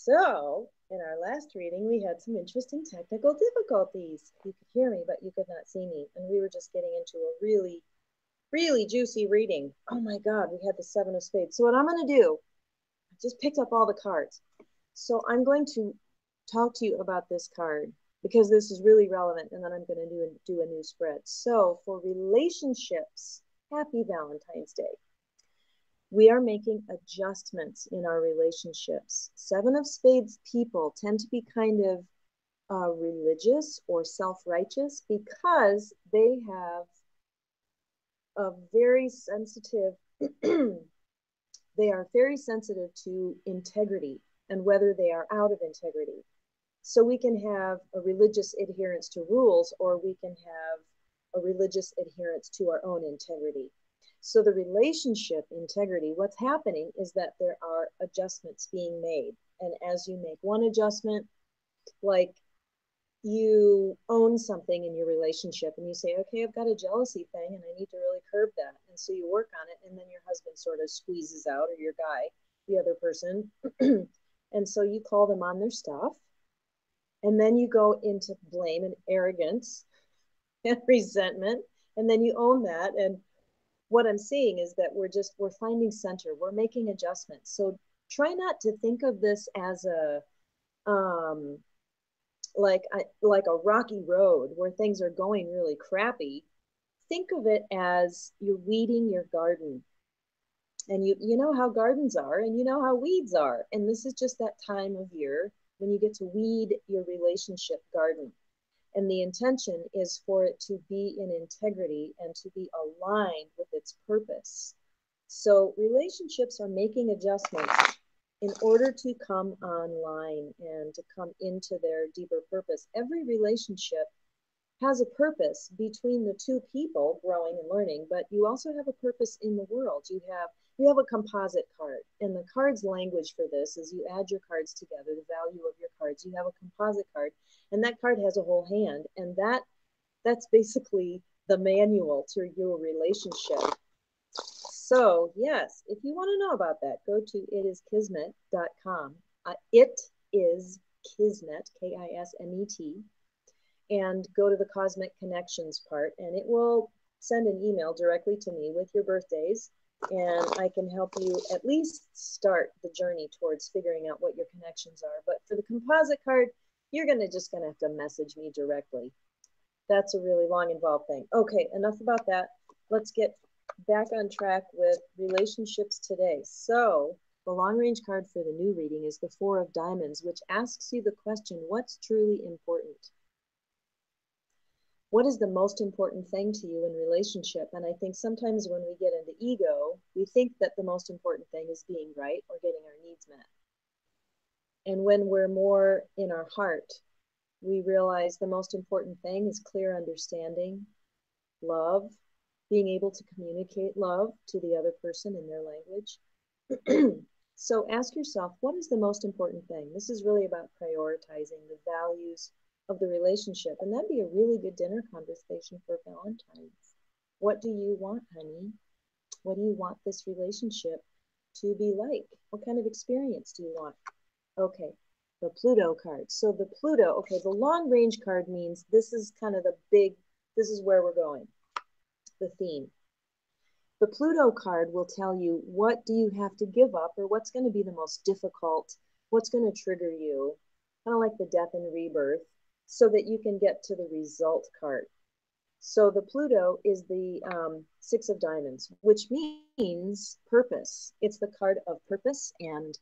So, in our last reading, we had some interesting technical difficulties. You could hear me, but you could not see me. And we were just getting into a really, really juicy reading. Oh my God, we had the Seven of Spades. So, what I'm going to do, I just picked up all the cards. So, I'm going to talk to you about this card because this is really relevant. And then I'm going to do a new spread. So, for relationships, happy Valentine's Day. We are making adjustments in our relationships. Seven of Spades people tend to be kind of religious or self-righteous because they have a very sensitive, they are very sensitive to integrity and whether they are out of integrity. So we can have a religious adherence to rules, or we can have a religious adherence to our own integrity. So the relationship integrity, what's happening is that there are adjustments being made. And as you make one adjustment, like you own something in your relationship and you say, okay, I've got a jealousy thing and I need to really curb that. And so you work on it, and then your husband sort of squeezes out, or your guy, the other person. And so you call them on their stuff. And then you go into blame and arrogance and resentment. And then you own that. And what I'm seeing is that we're finding center. We're making adjustments. So try not to think of this as a like a rocky road where things are going really crappy. Think of it as you're weeding your garden. And you know how gardens are, and you know how weeds are. And this is just that time of year when you get to weed your relationship garden. And the intention is for it to be in integrity and to be aligned with its purpose. So relationships are making adjustments in order to come online and to come into their deeper purpose. Every relationship has a purpose between the two people growing and learning, but you also have a purpose in the world. You have a composite card, and the card's language for this is you add your cards together, the value of your cards. You have a composite card, and that card has a whole hand, and that's basically the manual to your relationship. So yes, if you want to know about that, go to itiskismet.com. It is Kismet, Kismet, and go to the Cosmic Connections part, and it will send an email directly to me with your birthdays, and I can help you at least start the journey towards figuring out what your connections are. But for the composite card, you're just gonna have to message me directly. That's a really long, involved thing. Okay, enough about that. Let's get back on track with relationships today. So the long range card for the new reading is the Four of Diamonds, which asks you the question, what's truly important? What is the most important thing to you in relationship? And I think sometimes when we get into ego, we think that the most important thing is being right or getting our needs met. And when we're more in our heart, we realize the most important thing is clear understanding, love, being able to communicate love to the other person in their language. So ask yourself, what is the most important thing? This is really about prioritizing the values of the relationship. And that'd be a really good dinner conversation for Valentine's. What do you want, honey? What do you want this relationship to be like? What kind of experience do you want? Okay, the Pluto card. So the Pluto, okay, the long range card means this is kind of this is where we're going, the theme. The Pluto card will tell you what do you have to give up, or what's going to be the most difficult, what's going to trigger you, kind of like the death and rebirth, so that you can get to the result card. So the Pluto is the Six of Diamonds, which means purpose. It's the card of purpose. And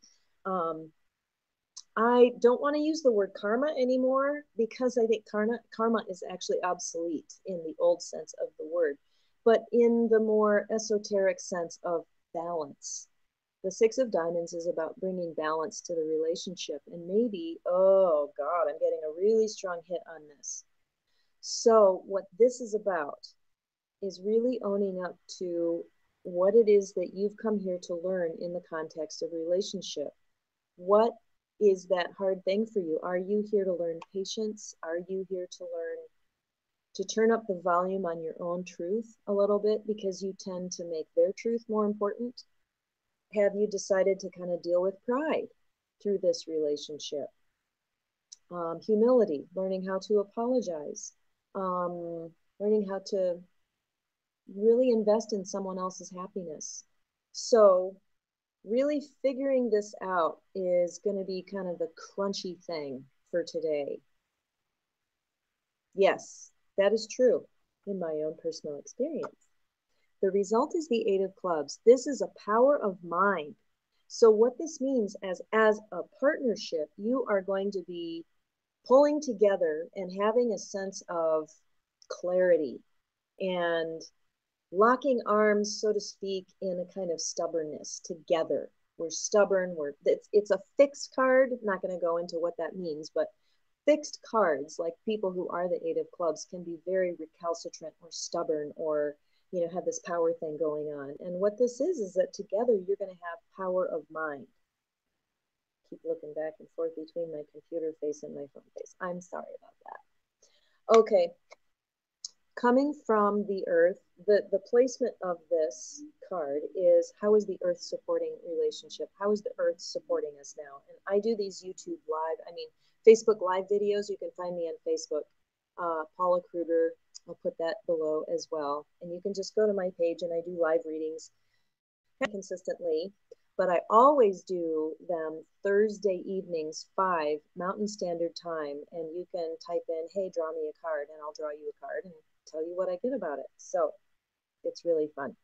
I don't want to use the word karma anymore because I think karma is actually obsolete in the old sense of the word, but in the more esoteric sense of balance. The Six of Diamonds is about bringing balance to the relationship. And maybe, oh God, I'm getting a really strong hit on this. So what this is about is really owning up to what it is that you've come here to learn in the context of relationship. What is that hard thing for you? Are you here to learn patience? Are you here to learn to turn up the volume on your own truth a little bit because you tend to make their truth more important? Have you decided to kind of deal with pride? through this relationship. Humility, learning how to apologize, learning how to really invest in someone else's happiness. So, really figuring this out is going to be kind of the crunchy thing for today. Yes, that is true in my own personal experience. The result is the Eight of Clubs. This is a power of mind. So what this means as a partnership, you are going to be pulling together and having a sense of clarity and locking arms, so to speak, in a kind of stubbornness together. We're stubborn. It's a fixed card. I'm not going to go into what that means, but fixed cards, like people who are the Eight of Clubs, can be very recalcitrant or stubborn, or have this power thing going on. And what this is that together you're going to have power of mind. Keep looking back and forth between my computer face and my phone face. I'm sorry about that. Okay, coming from the earth, the placement of this card is, how is the earth supporting relationship? How is the earth supporting us now? And I do these YouTube Facebook live videos. You can find me on Facebook, Paula Kruger. I'll put that below as well. And you can just go to my page, and I do live readings consistently, but I always do them Thursday evenings, 5 Mountain Standard Time. And you can type in, hey, draw me a card, and I'll draw you a card and tell you what I get about it. So it's really fun.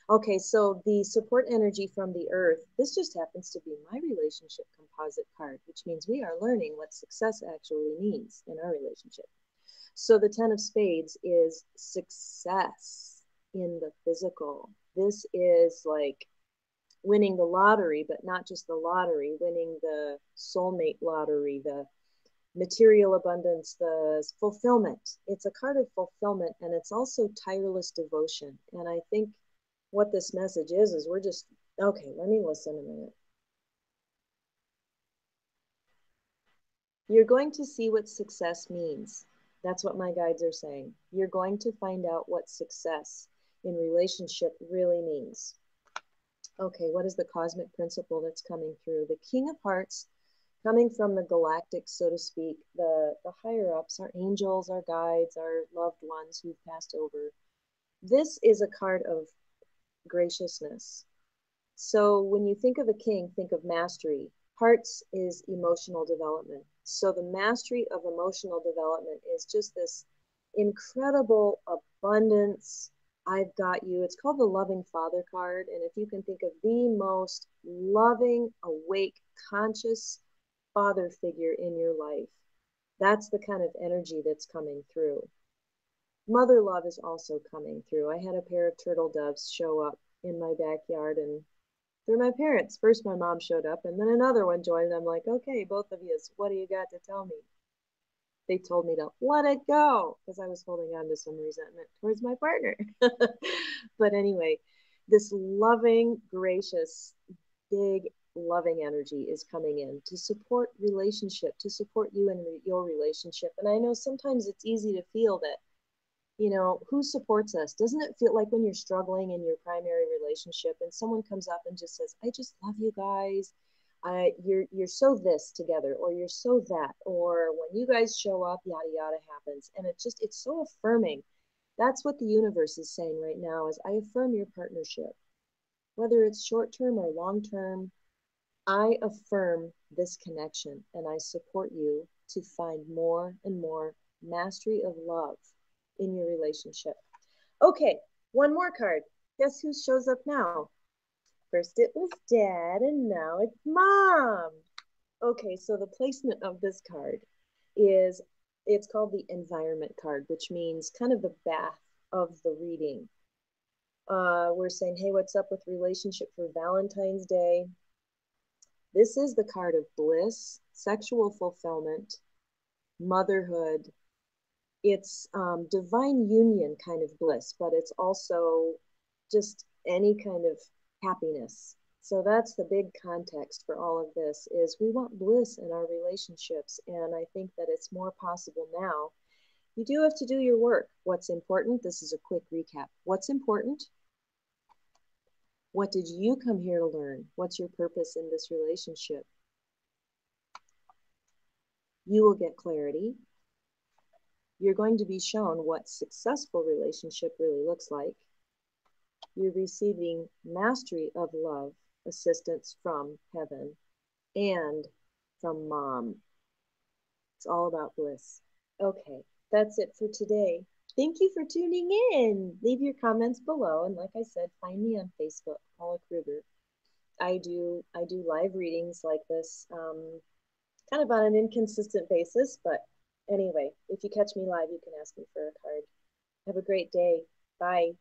Okay, so the support energy from the earth, this just happens to be my relationship composite card, which means we are learning what success actually means in our relationship. So the 10 of Spades is success in the physical. This is like winning the lottery, but not just the lottery, winning the soulmate lottery, the material abundance, the fulfillment. It's a card of fulfillment, and it's also tireless devotion. And I think what this message is we're just, okay, let me listen a minute. You're going to see what success means. That's what my guides are saying. You're going to find out what success in relationship really means. Okay, what is the cosmic principle that's coming through? The King of Hearts, coming from the galactic, so to speak, the higher ups, our angels, our guides, our loved ones who've passed over. This is a card of graciousness. So when you think of a king, think of mastery. Hearts is emotional development. So the mastery of emotional development is just this incredible abundance. I've got you. It's called the Loving Father card. And if you can think of the most loving, awake, conscious father figure in your life, that's the kind of energy that's coming through. Mother love is also coming through. I had a pair of turtle doves show up in my backyard, and they're my parents. First, my mom showed up, and then another one joined. I'm like, okay, both of you, what do you got to tell me? They told me to let it go because I was holding on to some resentment towards my partner. But anyway, this loving, gracious, big, loving energy is coming in to support relationship, to support you and your relationship. And I know sometimes it's easy to feel that, who supports us? Doesn't it feel like when you're struggling in your primary relationship and someone comes up and just says, I just love you guys. You're so this together, or you're so that, or when you guys show up, yada, yada happens. And it's so affirming. That's what the universe is saying right now is I affirm your partnership. Whether it's short-term or long-term, I affirm this connection and I support you to find more and more mastery of love in your relationship. Okay, one more card. Guess who shows up now? First it was dad and now it's mom. Okay, so the placement of this card is, it's called the environment card, which means kind of the bath of the reading. We're saying, hey, what's up with relationship for Valentine's Day? This is the card of bliss, sexual fulfillment, motherhood. It's divine union kind of bliss, but it's also just any kind of happiness. So that's the big context for all of this is we want bliss in our relationships. And I think that it's more possible now. You do have to do your work. What's important? This is a quick recap. What's important? What did you come here to learn? What's your purpose in this relationship? You will get clarity. You're going to be shown what successful relationship really looks like. You're receiving mastery of love, assistance from heaven, and from mom. It's all about bliss. Okay, that's it for today. Thank you for tuning in. Leave your comments below, and like I said, find me on Facebook, Paula Kruger. I do live readings like this, kind of on an inconsistent basis, but anyway, if you catch me live, you can ask me for a card. Have a great day. Bye.